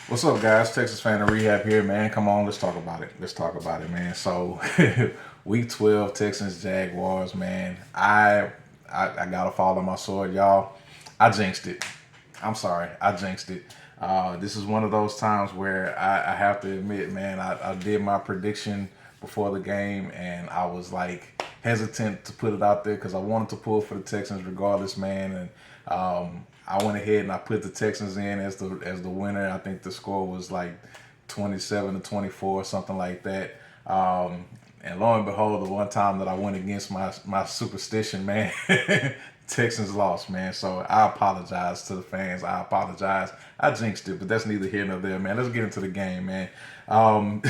What's up, guys? Texas Fan of Rehab here, man. Come on, let's talk about it. Let's talk about it, man. So, week 12, Texans Jaguars, man. I gotta fall on my sword, y'all. I jinxed it. I'm sorry, I jinxed it. This is one of those times where I have to admit, man, I did my prediction before the game, and I was like hesitant to put it out there because I wanted to pull for the Texans regardless, man. And I went ahead and I put the Texans in as the winner. I think the score was like 27-24, something like that. And lo and behold, the one time that I went against my superstition, man, Texans lost, man. So I apologize to the fans. I apologize. I jinxed it, but that's neither here nor there, man. Let's get into the game, man. Um,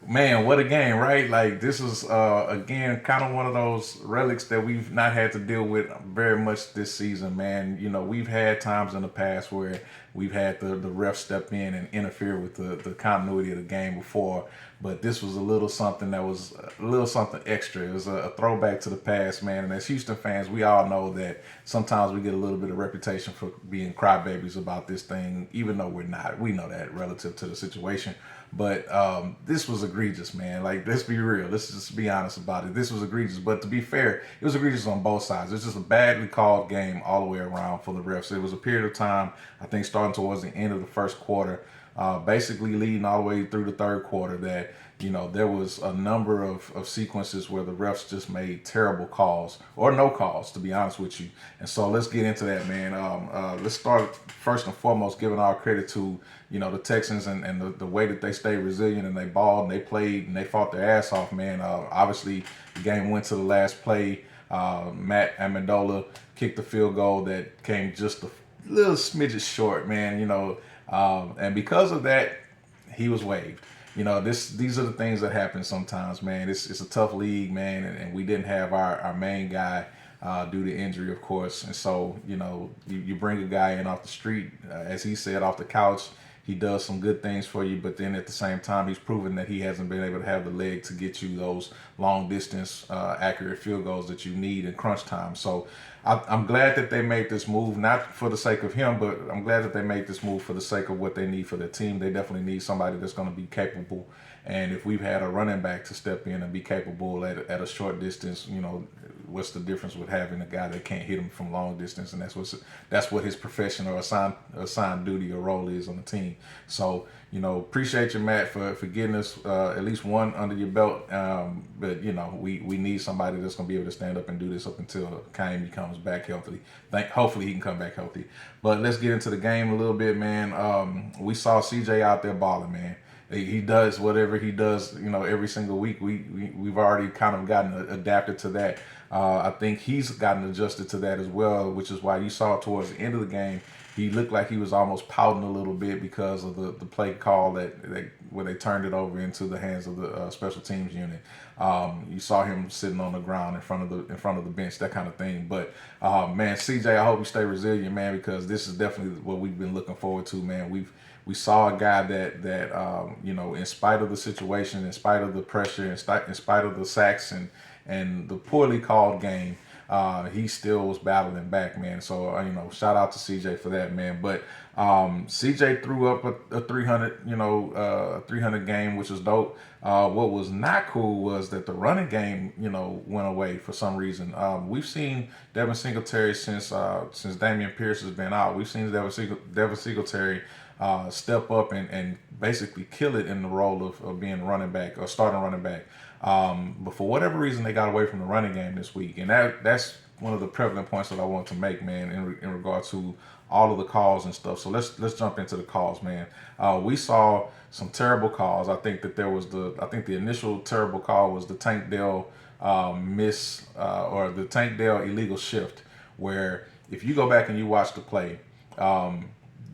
Man, what a game, right? Like this is again kind of one of those relics that we've not had to deal with very much this season, man. You know, we've had times in the past where we've had the ref step in and interfere with the continuity of the game before, but this was a little something that was a little something extra. It was a throwback to the past, man. And as Houston fans, we all know that sometimes we get a little bit of reputation for being crybabies about this thing, even though we're not. We know that relative to the situation. But this was egregious, man. Like, let's be real. Let's just be honest about it. This was egregious. But to be fair, it was egregious on both sides. It's just a badly called game all the way around for the refs. It was a period of time, I think, starting towards the end of the first quarter, basically leading all the way through the third quarter, that there was a number of sequences where the refs just made terrible calls or no calls, to be honest with you. And so let's get into that, man. Let's start first and foremost giving our credit to the Texans and the way that they stayed resilient and they balled and they played and they fought their ass off, man. Obviously, the game went to the last play. Matt Amendola kicked the field goal that came just a little smidget short, man. And because of that, he was waived. These are the things that happen sometimes, man. It's a tough league, man, and we didn't have our main guy due to injury, of course. And so, you bring a guy in off the street, as he said, off the couch. He does some good things for you, but then at the same time, he's proven that he hasn't been able to have the leg to get you those long distance, accurate field goals that you need in crunch time. So I'm glad that they made this move, not for the sake of him, but I'm glad that they made this move for the sake of what they need for their team. They definitely need somebody that's going to be capable. And if we've had a running back to step in and be capable at a short distance, what's the difference with having a guy that can't hit him from long distance? And that's what his profession or assigned duty or role is on the team. So appreciate you, Matt, for getting us at least one under your belt. But we need somebody that's going to be able to stand up and do this up until Kaimi comes back healthy. Hopefully he can come back healthy. But let's get into the game a little bit, man. We saw CJ out there balling, man. He does whatever he does, every single week. We've already kind of gotten adapted to that. I think he's gotten adjusted to that as well, which is why you saw towards the end of the game, he looked like he was almost pouting a little bit because of the play call where they turned it over into the hands of the special teams unit. You saw him sitting on the ground in front of the bench, that kind of thing. But man, CJ, I hope you stay resilient, man, because this is definitely what we've been looking forward to, man. We saw a guy that in spite of the situation, in spite of the pressure, in spite of the sacks and the poorly called game, he still was battling back, man. So shout out to CJ for that, man. But CJ threw up a 300, 300 game, which was dope. What was not cool was that the running game, went away for some reason. We've seen Devin Singletary since Dameon Pierce has been out. We've seen Devin Singletary step up and basically kill it in the role of being a running back or starting running back. But for whatever reason, they got away from the running game this week, and that's one of the prevalent points that I want to make, man, in regard to all of the calls and stuff. So let's jump into the calls, man. We saw some terrible calls. I think that the initial terrible call was the Tank Dell miss or the Tank Dell illegal shift, where if you go back and you watch the play.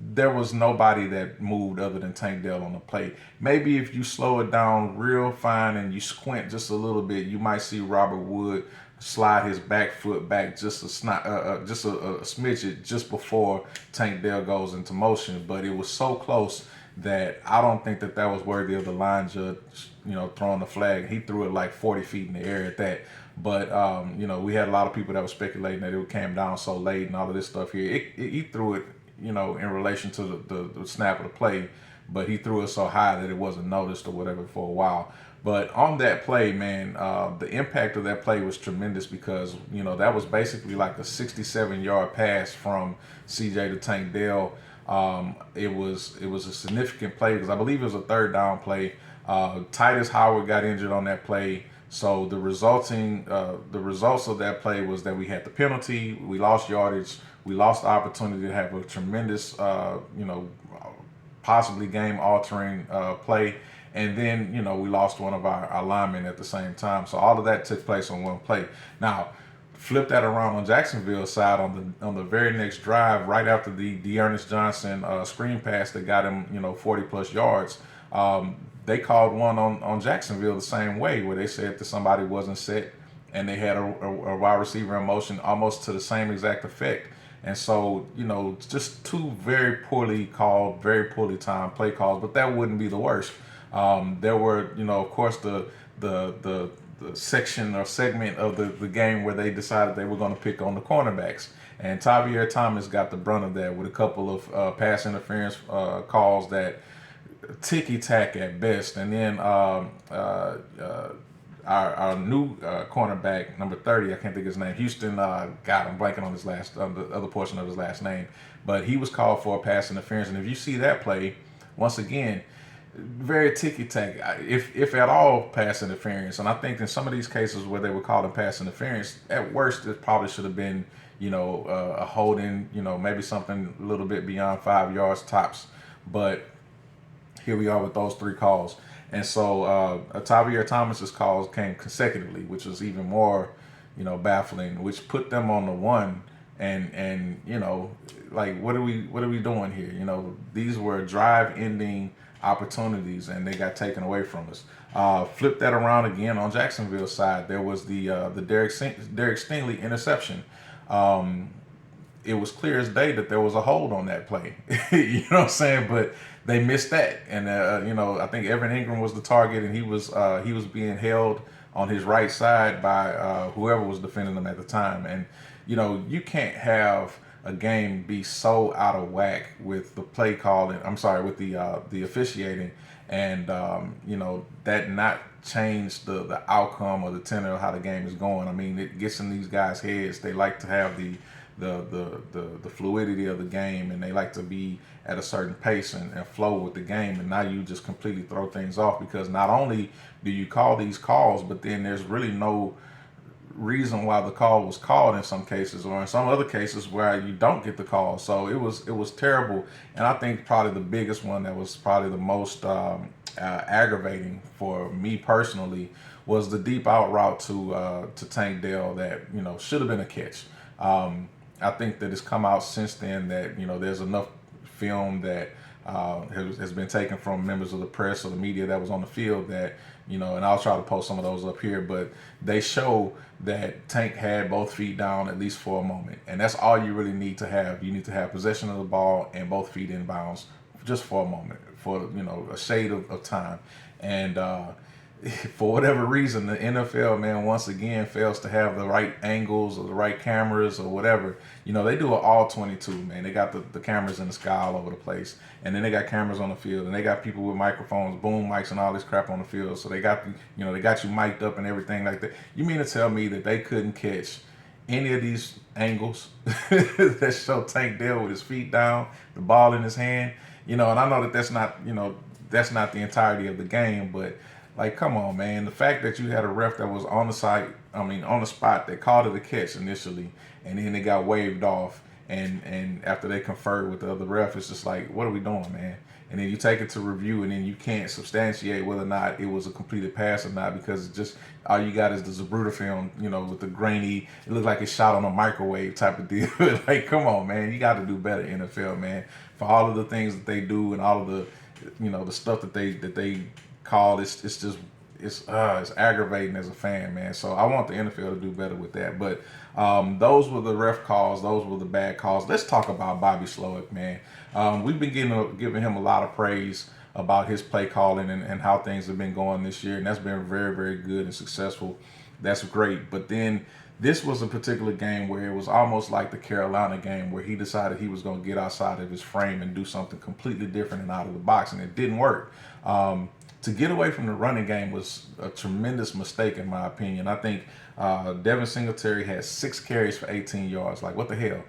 There was nobody that moved other than Tank Dell on the play. Maybe if you slow it down real fine and you squint just a little bit, you might see Robert Wood slide his back foot back just a smidget just before Tank Dell goes into motion. But it was so close that I don't think that was worthy of the line judge, throwing the flag. He threw it like 40 feet in the air at that. But we had a lot of people that were speculating that it came down so late and all of this stuff here. He threw it in relation to the snap of the play. but he threw it so high that it wasn't noticed or whatever for a while. But on that play, man, the impact of that play was tremendous because that was basically like a 67-yard pass from CJ to Tank Dell. It was a significant play because I believe it was a third down play. Titus Howard got injured on that play, so the results of that play was that we had the penalty, we lost yardage, we lost the opportunity to have a tremendous, possibly game altering play. And then, we lost one of our linemen at the same time. So all of that took place on one play. Now, flip that around on Jacksonville's side on the very next drive, right after the D'Ernest Johnson screen pass that got him, 40 plus yards. They called one on Jacksonville the same way, where they said that somebody wasn't set and they had a wide receiver in motion almost to the same exact effect. And so, just two very poorly called, very poorly timed play calls, but that wouldn't be the worst. There were, of course, the section or segment of the game where they decided they were going to pick on the cornerbacks. And Tavier Thomas got the brunt of that with a couple of pass interference calls that ticky-tack at best. And then our new cornerback, number 30, I can't think of his name, Houston, God, I'm blanking on the other portion of his last name, but he was called for a pass interference. And if you see that play, once again, very ticky-tack, if at all, pass interference. And I think in some of these cases where they were calling pass interference, at worst, it probably should have been, a holding, maybe something a little bit beyond 5 yards tops. But here we are with those three calls. And so Tavier Thomas's calls came consecutively, which was even more, baffling, which put them on the one. And like, what are we doing here? These were drive-ending opportunities, and they got taken away from us. Flip that around again on Jacksonville's side. There was the Derek Stingley interception. It was clear as day that there was a hold on that play. You know what I'm saying? But they missed that, and I think Evan Ingram was the target, and he was being held on his right side by whoever was defending him at the time. And you can't have a game be so out of whack with the play calling. I'm sorry, with the officiating, and that not change the outcome or the tenor of how the game is going. I mean, it gets in these guys' heads. They like to have the fluidity of the game, and they like to be at a certain pace and flow with the game. And now you just completely throw things off because not only do you call these calls, but then there's really no reason why the call was called in some cases, or in some other cases where you don't get the call. So it was terrible. And I think probably the biggest one that was probably the most aggravating for me personally was the deep out route to Tank Dell that should have been a catch. I think that it's come out since then that there's enough film that has been taken from members of the press or the media that was on the field that and I'll try to post some of those up here, but they show that Tank had both feet down at least for a moment, and that's all you really need to have. You need to have possession of the ball and both feet in bounds just for a moment, for a shade of time. And for whatever reason, the NFL, man, once again fails to have the right angles or the right cameras or whatever. They do it all 22, man. They got the cameras in the sky all over the place. And then they got cameras on the field, and they got people with microphones, boom mics, and all this crap on the field. So they got they got you mic'd up and everything like that. You mean to tell me that they couldn't catch any of these angles that show Tank Dell with his feet down, the ball in his hand? And I know that that's not the entirety of the game, but like, come on, man. The fact that you had a ref that was on the spot, that called it a catch initially, and then it got waved off, and after they conferred with the other ref, it's just like, what are we doing, man? And then you take it to review, and then you can't substantiate whether or not it was a completed pass or not, because just all you got is the Zapruder film, with the grainy, it looked like it's shot on a microwave type of deal. Like, come on, man. You got to do better, NFL, man. For all of the things that they do and all of the, the stuff that they call, it's aggravating as a fan, man. So I want the NFL to do better with that. But those were the ref calls. Those were the bad calls. Let's talk about Bobby Slowik, man. We've been giving him a lot of praise about his play calling and how things have been going this year, and that's been very, very good and successful. That's great. But then This was a particular game where it was almost like the Carolina game where he decided he was going to get outside of his frame and do something completely different and out of the box, and it didn't work. To get away from the running game was a tremendous mistake, in my opinion. I think Devin Singletary had 6 carries for 18 yards. Like, what the hell?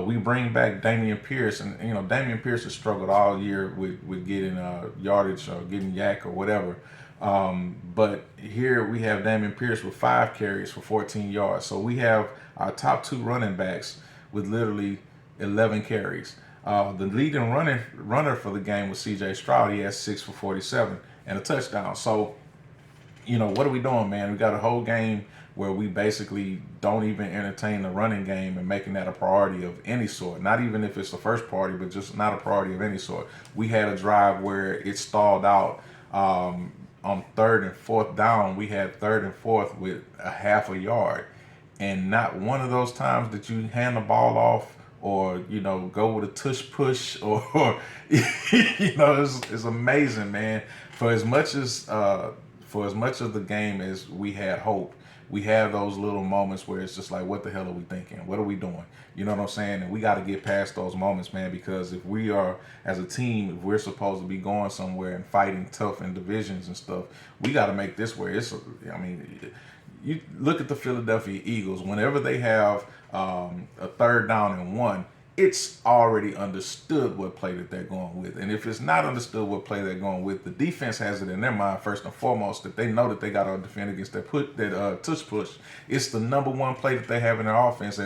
We bring back Damian Pierce, and Damian Pierce has struggled all year with getting yardage or getting yak or whatever. But here we have Damian Pierce with 5 carries for 14 yards. So we have our top 2 running backs with literally 11 carries. The leading runner for the game was C.J. Stroud. He has 6 for 47 and a touchdown. So what are we doing, man? We got a whole game where we basically don't even entertain the running game and making that a priority of any sort. Not even if it's the first priority, but just not a priority of any sort. We had a drive where it stalled out on 3rd and 4th down. We had 3rd and 4th with a half a yard. And not one of those times that you hand the ball off or go with a tush push or it's amazing, man. For as much as of the game as we had hope, we have those little moments where it's just like, what the hell are we thinking? What are we doing? You know what I'm saying? And we got to get past those moments, man, because if we are, as a team, if we're supposed to be going somewhere and fighting tough in divisions and stuff, we got to make this where you look at the Philadelphia Eagles, whenever they have a 3rd down and 1, it's already understood what play that they're going with. And if it's not understood what play they're going with, the defense has it in their mind first and foremost that they know that they got to defend against that tush push. It's the number one play that they have in their offense.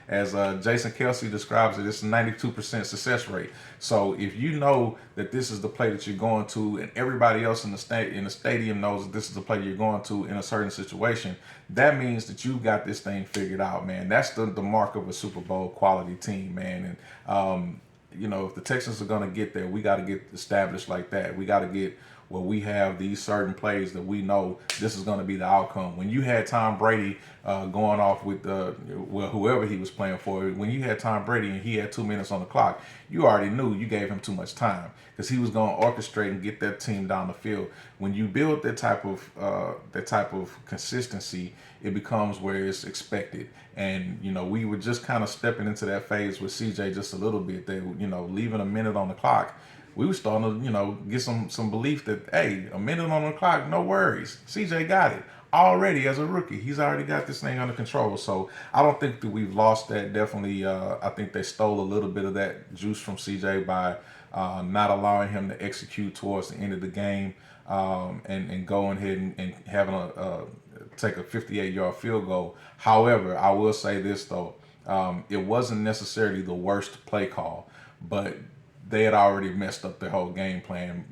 As Jason Kelsey describes it, it's a 92% success rate. So if you know that this is the play that you're going to, and everybody else in the stadium knows that this is the play you're going to in a certain situation, that means that you got this thing figured out, man. That's the mark of a Super Bowl quality team, man. And if the Texans are going to get there, we got to get established like that. We got to get where we have these certain plays that we know this is going to be the outcome. When you had Tom Brady going off with whoever he was playing for, when you had Tom Brady and he had 2 minutes on the clock, you already knew you gave him too much time because he was going to orchestrate and get that team down the field. When you build that type of consistency, it becomes where it's expected. And we were just kind of stepping into that phase with CJ just a little bit. They leaving a minute on the clock. We were starting to, get some belief that, hey, a minute on the clock, no worries. CJ got it already as a rookie. He's already got this thing under control. So I don't think that we've lost that. Definitely, I think they stole a little bit of that juice from CJ by not allowing him to execute towards the end of the game and going ahead and having take a 58-yard field goal. However, I will say this, though. It wasn't necessarily the worst play call, but they had already messed up their whole game plan,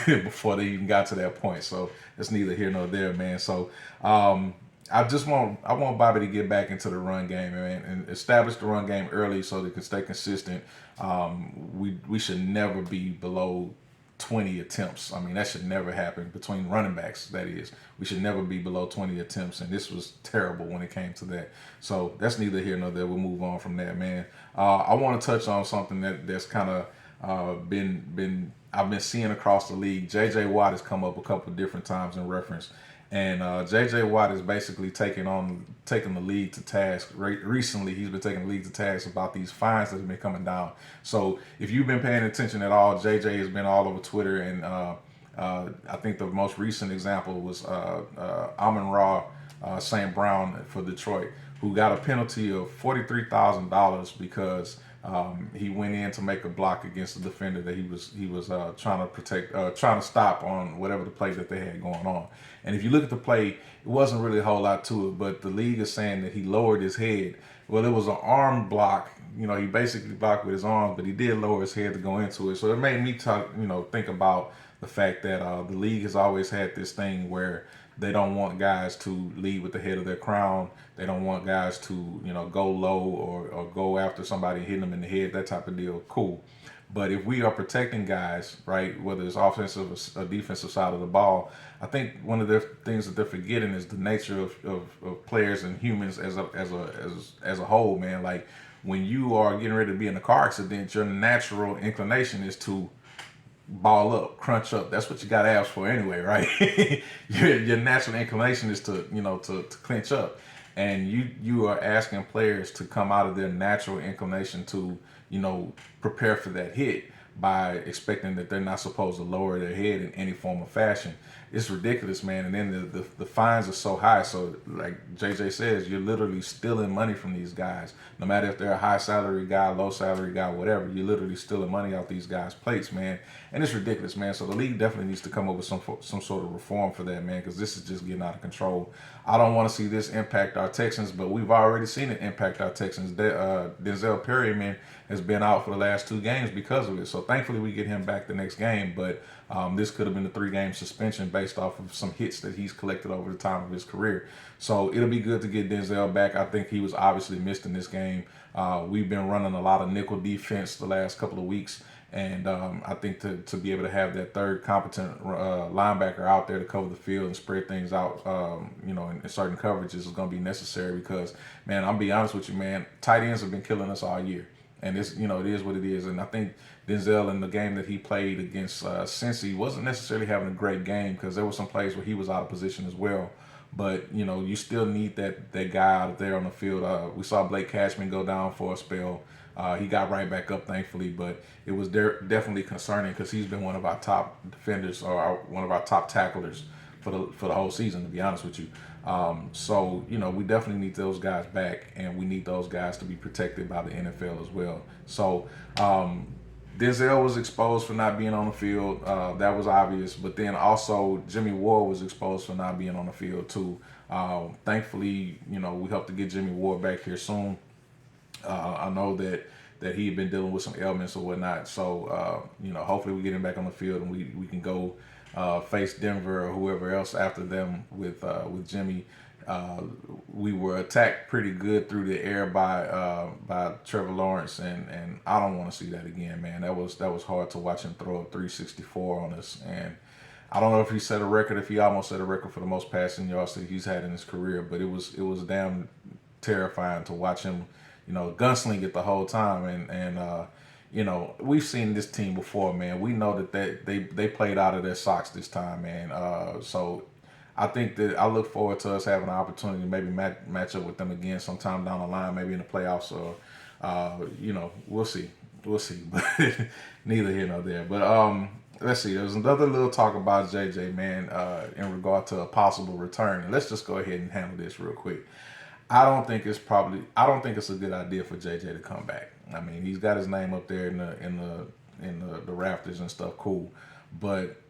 before they even got to that point. So it's neither here nor there, man. So I want Bobby to get back into the run game, man, and establish the run game early so they can stay consistent. We should never be below 20 attempts. I mean, that should never happen between running backs, that is. We should never be below 20 attempts, and this was terrible when it came to that. So that's neither here nor there. We'll move on from that, man. I want to touch on something that's kind of been I've been seeing across the league. J.J. Watt has come up a couple of different times in reference. And J.J. Watt is basically taking the league to task. Recently, he's been taking the league to task about these fines that have been coming down. So if you've been paying attention at all, J.J. has been all over Twitter. And I think the most recent example was Amon-Ra St. Brown for Detroit, who got a penalty of $43,000 because he went in to make a block against the defender that he was trying to protect, trying to stop on whatever the play that they had going on. And if you look at the play, it wasn't really a whole lot to it, but the league is saying that he lowered his head. Well, it was an arm block. He basically blocked with his arms, but he did lower his head to go into it. So it made me think about the fact that the league has always had this thing where they don't want guys to lead with the head of their crown. They don't want guys to, go low or go after somebody and hit them in the head, that type of deal. Cool. But if we are protecting guys, right, whether it's offensive or defensive side of the ball, I think one of the things that they're forgetting is the nature of players and humans as a whole, man. Like when you are getting ready to be in a car accident, your natural inclination is to ball up, crunch up. That's what you got abs for anyway, right? Your natural inclination is to clench up. and you are asking players to come out of their natural inclination to, prepare for that hit by expecting that they're not supposed to lower their head in any form or fashion. It's ridiculous, man. And then the fines are so high. So like JJ says, you're literally stealing money from these guys. No matter if they're a high salary guy, low salary guy, whatever, you're literally stealing money out these guys' plates, man. And it's ridiculous, man. So the league definitely needs to come up with some sort of reform for that, man, because this is just getting out of control. I don't want to see this impact our Texans, but we've already seen it impact our Texans. Denzel Perryman has been out for the last 2 games because of it. So thankfully we get him back the next game, but this could have been a 3-game suspension based off of some hits that he's collected over the time of his career. So it'll be good to get Denzel back. I think he was obviously missed in this game. We've been running a lot of nickel defense the last couple of weeks. And I think to be able to have that third competent linebacker out there to cover the field and spread things out, in certain coverages is going to be necessary because, man, I'll be honest with you, man, tight ends have been killing us all year. And it's, it is what it is. And I think Denzel in the game that he played against Cincy wasn't necessarily having a great game because there were some plays where he was out of position as well. But, you still need that guy out there on the field. We saw Blake Cashman go down for a spell. He got right back up, thankfully, but it was definitely concerning because he's been one of our top defenders or one of our top tacklers for the whole season, to be honest with you. So, we definitely need those guys back, and we need those guys to be protected by the NFL as well. So, Denzel was exposed for not being on the field. That was obvious. But then also Jimmy Ward was exposed for not being on the field too. Thankfully, we hope to get Jimmy Ward back here soon. I know that he had been dealing with some ailments or whatnot. So, hopefully we get him back on the field and we can go face Denver or whoever else after them with Jimmy. We were attacked pretty good through the air by Trevor Lawrence, and I don't want to see that again, man. That was hard to watch him throw a 364 on us, and I don't know if he set a record, if he almost set a record for the most passing yards that he's had in his career, but it was damn terrifying to watch him, gunsling it the whole time, and we've seen this team before, man. We know that they played out of their socks this time, man. So I think that I look forward to us having an opportunity to maybe match up with them again sometime down the line, maybe in the playoffs, or we'll see, but neither here nor there. But let's see. There's another little talk about JJ, man, in regard to a possible return. And let's just go ahead and handle this real quick. I don't think it's a good idea for JJ to come back. I mean, he's got his name up there in the rafters and stuff, cool. But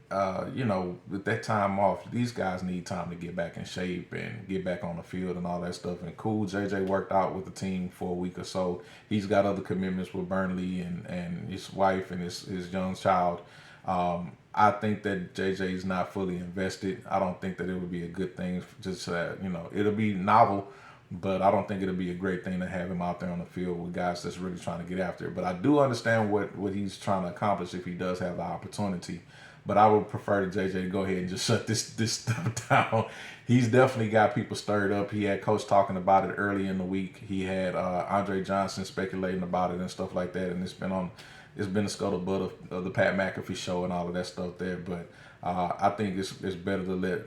with that time off, these guys need time to get back in shape and get back on the field and all that stuff. And cool, JJ worked out with the team for a week or so. He's got other commitments with Burnley and his wife and his young child. I think that JJ is not fully invested. I don't think that it would be a good thing. Just it'll be novel, but I don't think it'll be a great thing to have him out there on the field with guys that's really trying to get after it. But I do understand what he's trying to accomplish if he does have the opportunity. But I would prefer to JJ to go ahead and just shut this stuff down. He's definitely got people stirred up. He had Coach talking about it early in the week. He had Andre Johnson speculating about it and stuff like that. And it's been the scuttlebutt of the Pat McAfee show and all of that stuff there. But I think it's better to let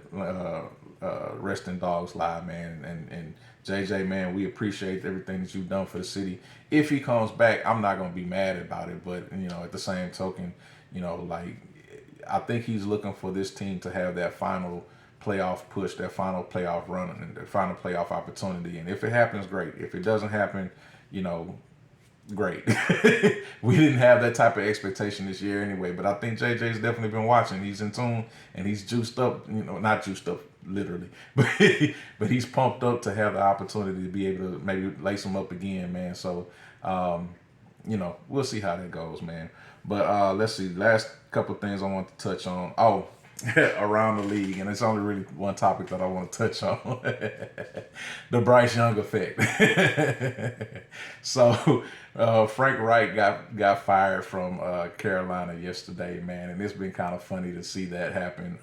resting dogs lie, man. And JJ, man, we appreciate everything that you've done for the city. If he comes back, I'm not gonna be mad about it. But at the same token, I think he's looking for this team to have that final playoff push, that final playoff run, and the final playoff opportunity. And if it happens, great. If it doesn't happen, great. We didn't have that type of expectation this year anyway, but I think JJ's definitely been watching. He's in tune and he's juiced up, not juiced up literally, but he's pumped up to have the opportunity to be able to maybe lace him up again, man. So, we'll see how that goes, man. But let's see. Last couple of things I want to touch on. Oh, around the league, and it's only really one topic that I want to touch on: the Bryce Young effect. So Frank Reich got fired from Carolina yesterday, man, and it's been kind of funny to see that happen.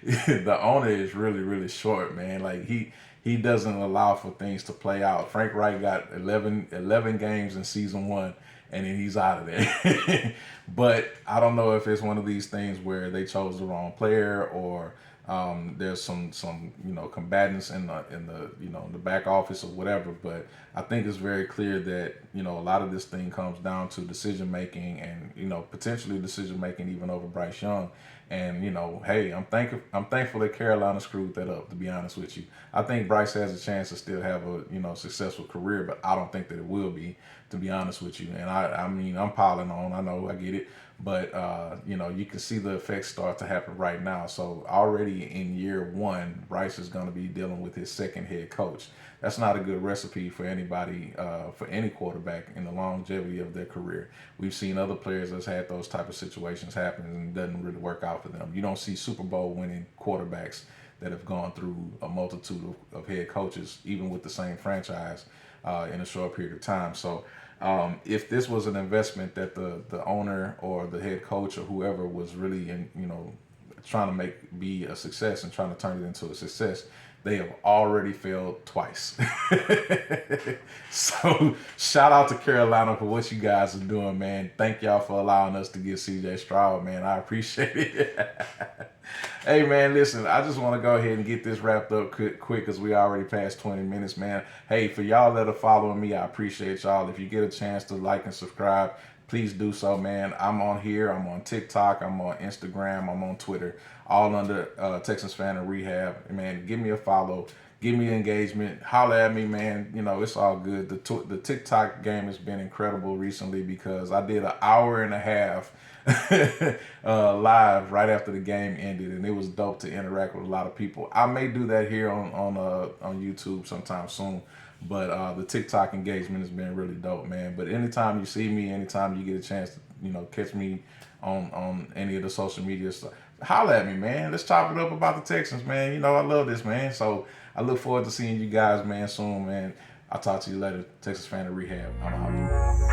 The owner is really, really short, man. Like he doesn't allow for things to play out. Frank Reich got 11 games in season 1. And then he's out of there. But I don't know if it's one of these things where they chose the wrong player or There's some combatants in the back office or whatever, but I think it's very clear that a lot of this thing comes down to decision making and potentially decision making even over Bryce Young. And hey, I'm thankful that Carolina screwed that up. To be honest with you, I think Bryce has a chance to still have a successful career, but I don't think that it will be. To be honest with you, and I mean I'm piling on. I know I get it, but you can see the effects start to happen right now. So already in year one, Bryce is going to be dealing with his second head coach. That's not a good recipe for anybody, for any quarterback in the longevity of their career. We've seen other players that's had those type of situations happen and it doesn't really work out for them. You don't see Super Bowl winning quarterbacks that have gone through a multitude of head coaches, even with the same franchise, in a short period of time. So if this was an investment that the owner or the head coach or whoever was really trying to be a success and trying to turn it into a success, they have already failed twice. So shout out to Carolina for what you guys are doing, man. Thank y'all for allowing us to get CJ Stroud, man. I appreciate it. Hey, man, listen, I just want to go ahead and get this wrapped up quick because we already passed 20 minutes, man. Hey, for y'all that are following me, I appreciate y'all. If you get a chance to like and subscribe, please do so, man. I'm on here. I'm on TikTok. I'm on Instagram. I'm on Twitter, all under Texans Fan and Rehab. Man, give me a follow. Give me engagement. Holler at me, man. It's all good. The TikTok game has been incredible recently because I did an hour and a half live right after the game ended, and it was dope to interact with a lot of people. I may do that here on YouTube sometime soon, but the TikTok engagement has been really dope, man. But anytime you see me, anytime you get a chance to catch me on any of the social media stuff, holler at me, man. Let's chop it up about the Texans, man. I love this, man. So I look forward to seeing you guys, man, soon, man. I'll talk to you later. Texas Fan and Rehab. I'm out.